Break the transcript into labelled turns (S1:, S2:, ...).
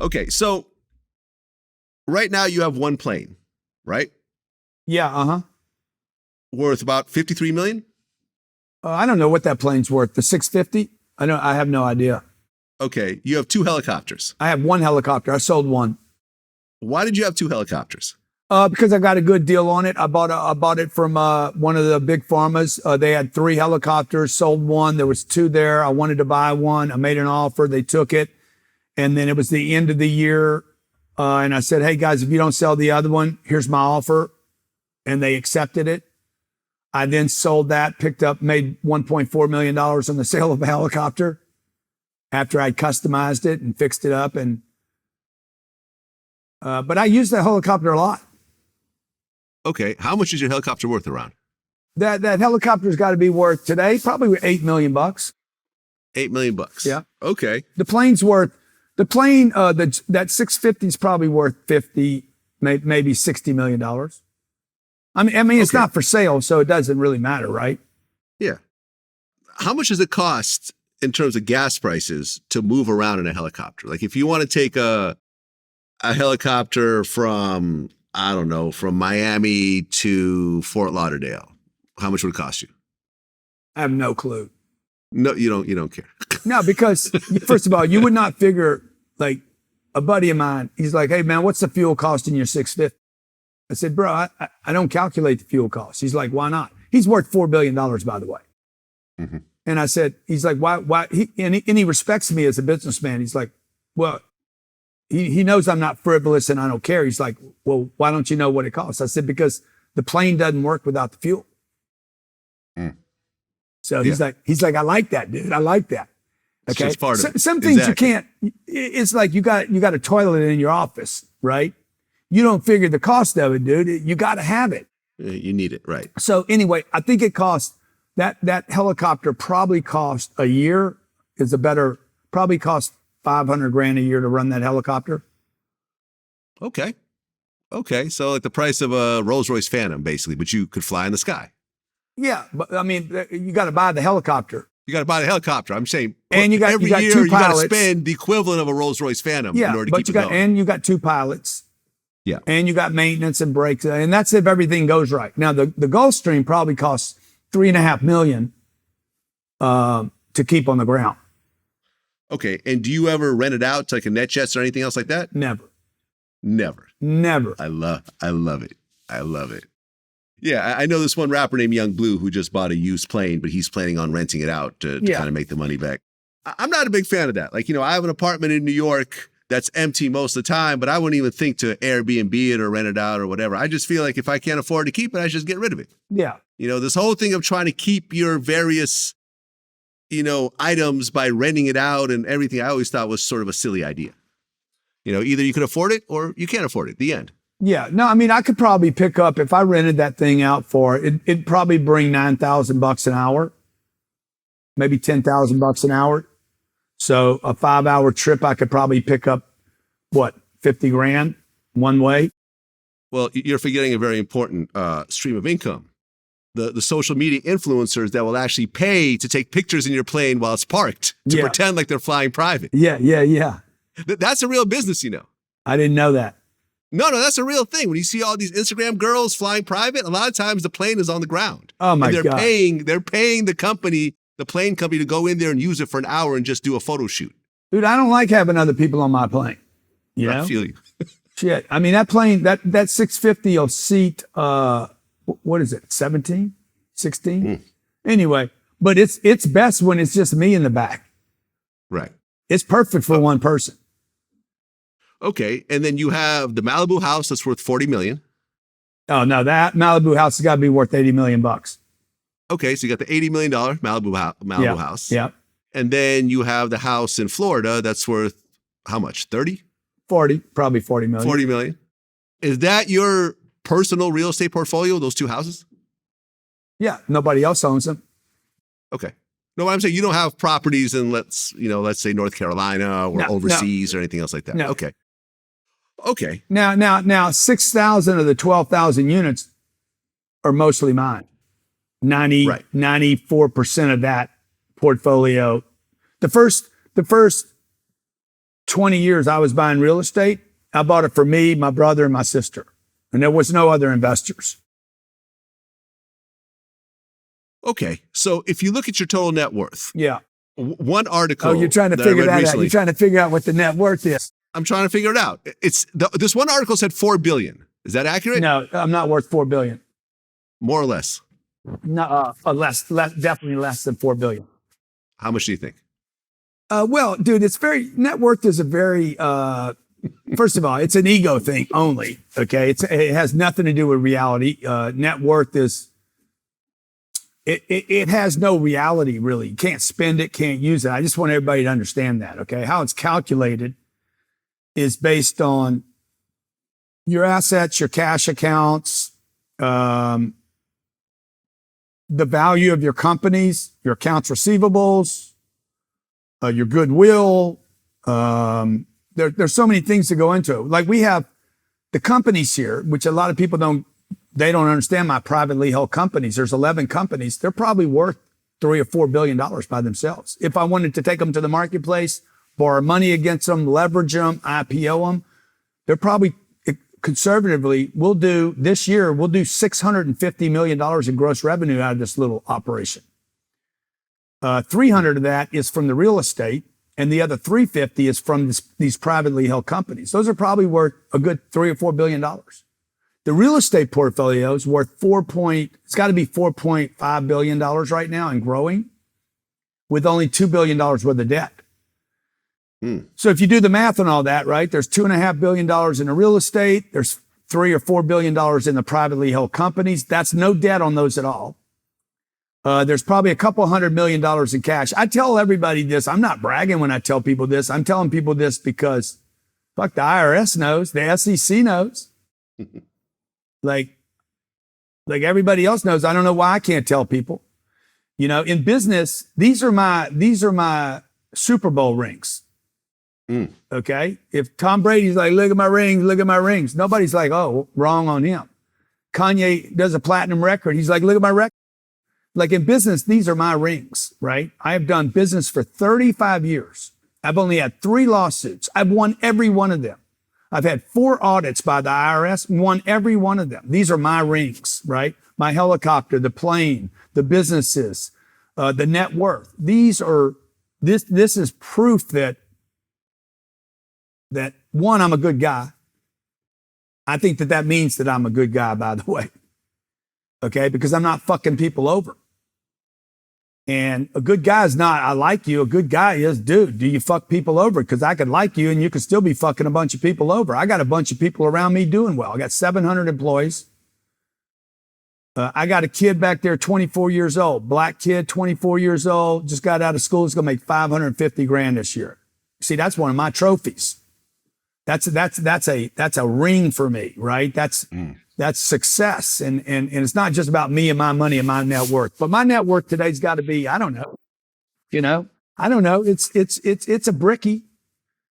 S1: Okay, so right now you have one plane, right?
S2: Yeah,
S1: Worth about 53 million?
S2: I don't know what that plane's worth. The 650? I have no idea.
S1: Okay, you have two helicopters.
S2: I have one helicopter. I sold one.
S1: Why did you have two helicopters?
S2: Because I got a good deal on it. I bought it from one of the big pharmas. They had 3 helicopters, sold one. There was 2 there. I wanted to buy one. I made an offer. They took it. And then it was the end of the year. And I said, hey guys, if you don't sell the other one, here's my offer. And they accepted it. I then sold that, made $1.4 million on the sale of a helicopter after I customized it and fixed it up. But I used the helicopter a lot.
S1: Okay, how much is your helicopter worth around?
S2: That helicopter's got to be worth today probably $8 million. $8
S1: million.
S2: Yeah.
S1: Okay.
S2: That 650 is probably worth 50, maybe $60 million. I mean, it's not for sale, so it doesn't really matter, right?
S1: Yeah. How much does it cost in terms of gas prices to move around in a helicopter? Like if you want to take a helicopter from, I don't know, from Miami to Fort Lauderdale, how much would it cost you?
S2: I have no clue.
S1: No, you don't care.
S2: No, because first of all, you would not figure, like a buddy of mine, he's like, hey man, what's the fuel cost in your 650? I said, bro, I don't calculate the fuel cost. He's like, why not? He's worth $4 billion, by the way.
S1: Mm-hmm.
S2: And I said, he's like, why? He respects me as a businessman. He's like, well, he knows I'm not frivolous and I don't care. He's like, well, why don't you know what it costs? I said, because the plane doesn't work without the fuel.
S1: Mm.
S2: So he's like, I like that, dude. I like that. Okay. Some things you can't, it's like you got a toilet in your office, right? You don't figure the cost of it, dude. You got to have it.
S1: You need it, right?
S2: So anyway, I think it costs that helicopter probably cost a year probably cost $500,000 a year to run that helicopter.
S1: Okay. So like the price of a Rolls-Royce Phantom, basically, but you could fly in the sky.
S2: Yeah, but I mean, you got to buy the helicopter.
S1: You got to buy the helicopter. I'm saying,
S2: and
S1: every year you got to spend the equivalent of a Rolls-Royce Phantom in order to keep it going.
S2: And you got 2 pilots.
S1: Yeah.
S2: And you got maintenance and brakes. And that's if everything goes right. Now, the Gulfstream probably costs $3.5 million to keep on the ground.
S1: Okay. And do you ever rent it out to like a NetJets or anything else like that?
S2: Never.
S1: I love it. Yeah. I know this one rapper named Young Blue who just bought a used plane, but he's planning on renting it out to kind of make the money back. I'm not a big fan of that. Like, I have an apartment in New York that's empty most of the time, but I wouldn't even think to Airbnb it or rent it out or whatever. I just feel like if I can't afford to keep it, I should just get rid of it.
S2: Yeah.
S1: This whole thing of trying to keep your various, items by renting it out and everything, I always thought was sort of a silly idea. Either you can afford it or you can't afford it. The end.
S2: Yeah. No, I mean, I could probably pick up, if I rented that thing out for it, it'd probably bring $9,000 an hour, maybe $10,000 an hour. So a 5-hour trip, I could probably pick up, $50,000 one way.
S1: Well, you're forgetting a very important stream of income. The social media influencers that will actually pay to take pictures in your plane while it's parked to pretend like they're flying private.
S2: Yeah.
S1: That's a real business,
S2: I didn't know that.
S1: No, that's a real thing. When you see all these Instagram girls flying private, a lot of times the plane is on the ground.
S2: Oh my God.
S1: They're paying the plane company to go in there and use it for an hour and just do a photo shoot.
S2: Dude, I don't like having other people on my plane.
S1: I feel you.
S2: Shit. I mean, that plane, that 650 will seat, what is it? 17, 16? Anyway, but it's best when it's just me in the back.
S1: Right.
S2: It's perfect for one person.
S1: Okay. And then you have the Malibu house that's worth $40 million.
S2: Oh no, that Malibu house has got to be worth $80 million.
S1: Okay. So you got the $80 million Malibu house.
S2: Yeah.
S1: And then you have the house in Florida that's worth how much? 30?
S2: 40, probably 40 million.
S1: 40 million. Is that your personal real estate portfolio, those 2 houses?
S2: Yeah. Nobody else owns them.
S1: Okay. No, I'm saying you don't have properties in, let's say North Carolina or overseas or anything else like that.
S2: No.
S1: Okay.
S2: Now 6,000 of the 12,000 units are mostly mine. 94% of that portfolio. The first 20 years I was buying real estate, I bought it for me, my brother, and my sister. And there was no other investors.
S1: Okay. So if you look at your total net worth.
S2: Yeah.
S1: One article.
S2: Oh, you're trying to figure that out. You're trying to figure out what the net worth is.
S1: I'm trying to figure it out. This one article said $4 billion. Is that accurate?
S2: No, I'm not worth $4 billion.
S1: More or less?
S2: No, less, definitely less than $4 billion.
S1: How much do you think?
S2: Well, dude, net worth is a very, first of all, it's an ego thing only. Okay. It has nothing to do with reality. Net worth is, it has no reality really. You can't spend it, can't use it. I just want everybody to understand that. Okay. How it's calculated is based on your assets, your cash accounts, the value of your companies, your accounts receivables, your goodwill. There's so many things to go into it. Like we have the companies here, which a lot of people don't understand my privately held companies. There's 11 companies. They're probably worth $3 or $4 billion by themselves. If I wanted to take them to the marketplace, borrow money against them, leverage them, IPO them, they're probably conservatively, this year, we'll do $650 million in gross revenue out of this little operation. 300 of that is from the real estate, and the other 350 is from these privately held companies. Those are probably worth a good $3 or $4 billion. The real estate portfolio is worth it's got to be $4.5 billion right now and growing, with only $2 billion worth of debt. So if you do the math on all that, right, there's $2.5 billion in the real estate. There's $3 or $4 billion in the privately held companies. That's no debt on those at all. There's probably a couple $100 million in cash. I tell everybody this. I'm not bragging when I tell people this. I'm telling people this because fuck, the IRS knows, the SEC knows. like everybody else knows. I don't know why I can't tell people. You know, in business, these are my Super Bowl rings. Okay. If Tom Brady's like, look at my rings, nobody's like, oh, wrong on him. Kanye does a platinum record. He's like, look at my record. Like in business, these are my rings, right? I have done business for 35 years. I've only had 3 lawsuits. I've won every one of them. I've had 4 audits by the IRS, won every one of them. These are my rings, right? My helicopter, the plane, the businesses, the net worth. This is proof that one, I'm a good guy. I think that means that I'm a good guy, by the way. Okay. Because I'm not fucking people over. And a good guy is not, I like you. A good guy is, dude, do you fuck people over? Because I could like you and you could still be fucking a bunch of people over. I got a bunch of people around me doing well. I got 700 employees. I got a kid back there, 24 years old, black kid, 24 years old, just got out of school. He's going to make 550 grand this year. See, that's one of my trophies. That's a ring for me, right? That's success. And it's not just about me and my money and my net worth, but my net worth today's got to be, I don't know. It's a bricky.